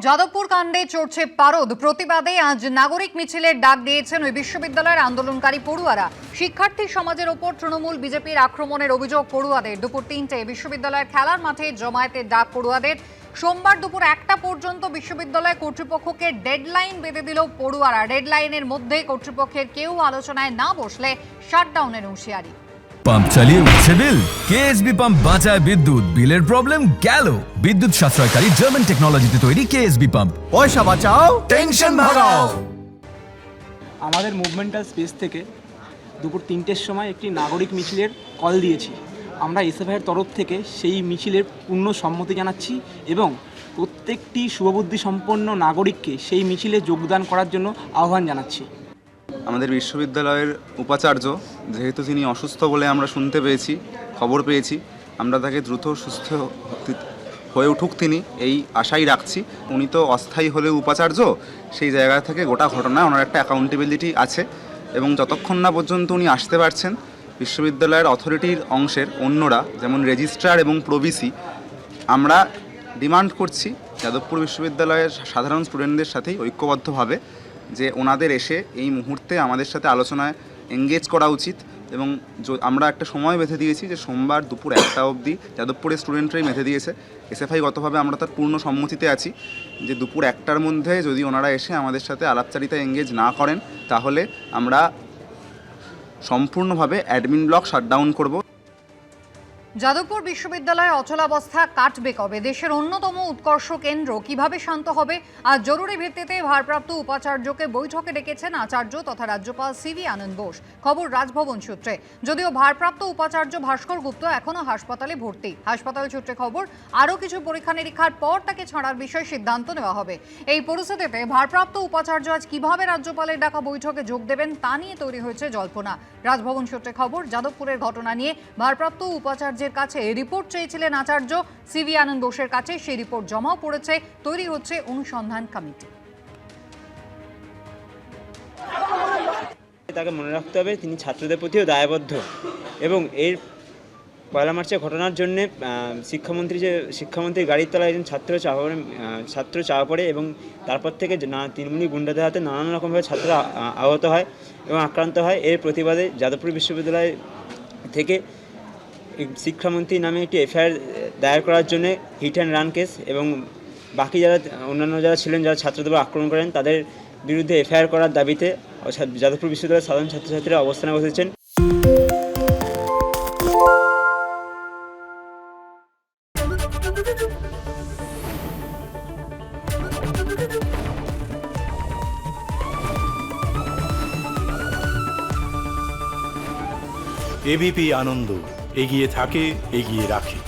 যাদবপুর কাণ্ডে চড়ছে পারদ। প্রতিবাদে আজ নাগরিক মিছিলের ডাক দিয়েছেন ওই বিশ্ববিদ্যালয়ের আন্দোলনকারী পড়ুয়ারা। শিক্ষার্থী সমাজের ওপর তৃণমূল বিজেপির আক্রমণের অভিযোগ পড়ুয়াদের। দুপুর ৩টায় বিশ্ববিদ্যালয়ের খেলার মাঠে জমায়েতের ডাক পড়ুয়াদের। সোমবার দুপুর 1টা পর্যন্ত বিশ্ববিদ্যালয় কর্তৃপক্ষকে ডেডলাইন বেঁধে দিল পড়ুয়ারা। ডেডলাইনের মধ্যে কর্তৃপক্ষের কেউ আলোচনায় না বসলে শাটডাউনের হুঁশিয়ারি। পাম্প চালিয়ে উঠছে বিল, কেএসবি পাম্প বাঁচায় বিদ্যুৎ, বিলের প্রবলেম গেল। বিদ্যুৎ সাশ্রয়কারী জার্মান টেকনোলজিতে তৈরি কেএসবি পাম্প। পয়সা বাঁচাও, টেনশন ভাগাও। আমাদের মুভমেন্টাল স্পেস থেকে দুপুর 3টের সময় একটি নাগরিক মিছিলের কল দিয়েছি। আমরা এসএফআইয়ের তরফ থেকে সেই মিছিলের পূর্ণ সম্মতি জানাচ্ছি এবং প্রত্যেকটি শুভবুদ্ধি সম্পন্ন নাগরিককে সেই মিছিলে যোগদান করার জন্য আহ্বান জানাচ্ছি। আমাদের বিশ্ববিদ্যালয়ের উপাচার্য যেহেতু তিনি অসুস্থ বলে আমরা শুনতে পেয়েছি, খবর পেয়েছি, আমরা তাকে দ্রুত সুস্থ হয়ে উঠুক তিনি এই আশাই রাখছি। উনি তো অস্থায়ী হলেও উপাচার্য, সেই জায়গা থেকে গোটা ঘটনায় ওনার একটা অ্যাকাউন্টেবিলিটি আছে এবং যতক্ষণ না পর্যন্ত উনি আসতে পারছেন বিশ্ববিদ্যালয়ের অথরিটির অংশের অন্যরা যেমন রেজিস্ট্রার এবং প্রভিসি আমরা ডিমান্ড করছি যাদবপুর বিশ্ববিদ্যালয়ের সাধারণ স্টুডেন্টদের সাথেই ঐক্যবদ্ধভাবে যে ওনাদের এসে এই মুহূর্তে আমাদের সাথে আলোচনায় এঙ্গেজ করা উচিত এবং আমরা একটা সময় বেঁধে দিয়েছি যে সোমবার দুপুর 1টা অবধি যাদবপুরের স্টুডেন্টরাই বেঁধে দিয়েছে। এসএফআইগতভাবে আমরা তার পূর্ণ সম্মতিতে আছি যে দুপুর 1টার মধ্যে যদি ওনারা এসে আমাদের সাথে আলাপচারিতায় এঙ্গেজ না করেন তাহলে আমরা সম্পূর্ণভাবে অ্যাডমিন ব্লক শাটডাউন করব। যাদবপুর বিশ্ববিদ্যালয়ে অচলাবস্থা কাটবে কবে? দেশের অন্যতম উৎকর্ষ কেন্দ্র কিভাবে শান্ত হবে? আর জরুরি ভিত্তিতে ভারপ্রাপ্ত উপাচার্যকে বৈঠকে ডেকেছেন আচার্য তথা রাজ্যপাল সিভি আনন্দ বোস। খবর রাজভবন সূত্রে। যদিও ভারপ্রাপ্ত উপাচার্য ভাস্কর গুপ্ত এখনও হাসপাতালে ভর্তি। হাসপাতাল সূত্রে খবর, আরও কিছু পরীক্ষা নিরীক্ষার পর তাকে ছাড়ার বিষয়ে সিদ্ধান্ত নেওয়া হবে। এই পরিস্থিতিতে ভারপ্রাপ্ত উপাচার্য আজ কিভাবে রাজ্যপালের ডাকা বৈঠকে যোগ দেবেন তা নিয়ে তৈরি হয়েছে জল্পনা। রাজভবন সূত্রে খবর, যাদবপুরের ঘটনা নিয়ে ভারপ্রাপ্ত উপাচার্যের কাছে রিপোর্ট চেয়েছিলেন আচার্য সিভি আনন্দ বোসের কাছে। সেই রিপোর্ট জমাও পড়েছে, তৈরি হচ্ছে অনুসন্ধান কমিটি। তাকে মনে রাখতে হবে তিনি ছাত্রদের প্রতিও দায়বদ্ধ এবং এর 1 মার্চের ঘটনার জন্য শিক্ষামন্ত্রীর গাড়ির তলায় একজন ছাত্র চাপা পড়ে এবং তারপর থেকে তৃণমূলী গুন্ডাদের হাতে নানান রকমভাবে ছাত্ররা আহত হয় এবং আক্রান্ত হয়। এর প্রতিবাদে যাদবপুর বিশ্ববিদ্যালয় থেকে শিক্ষামন্ত্রী নামে একটি এফআইআর দায়ের করার জন্য হিট অ্যান্ড রান কেস এবং বাকি অন্যান্য যারা ছিলেন যারা ছাত্রদের আক্রমণ করেন তাদের বিরুদ্ধে এফআইআর করার দাবিতে যাদবপুর বিশ্ববিদ্যালয়ের সাধারণ ছাত্রছাত্রীরা অবস্থানে বসেছেন। এবিপি আনন্দ, এগিয়ে থাকে, এগিয়ে রাখে।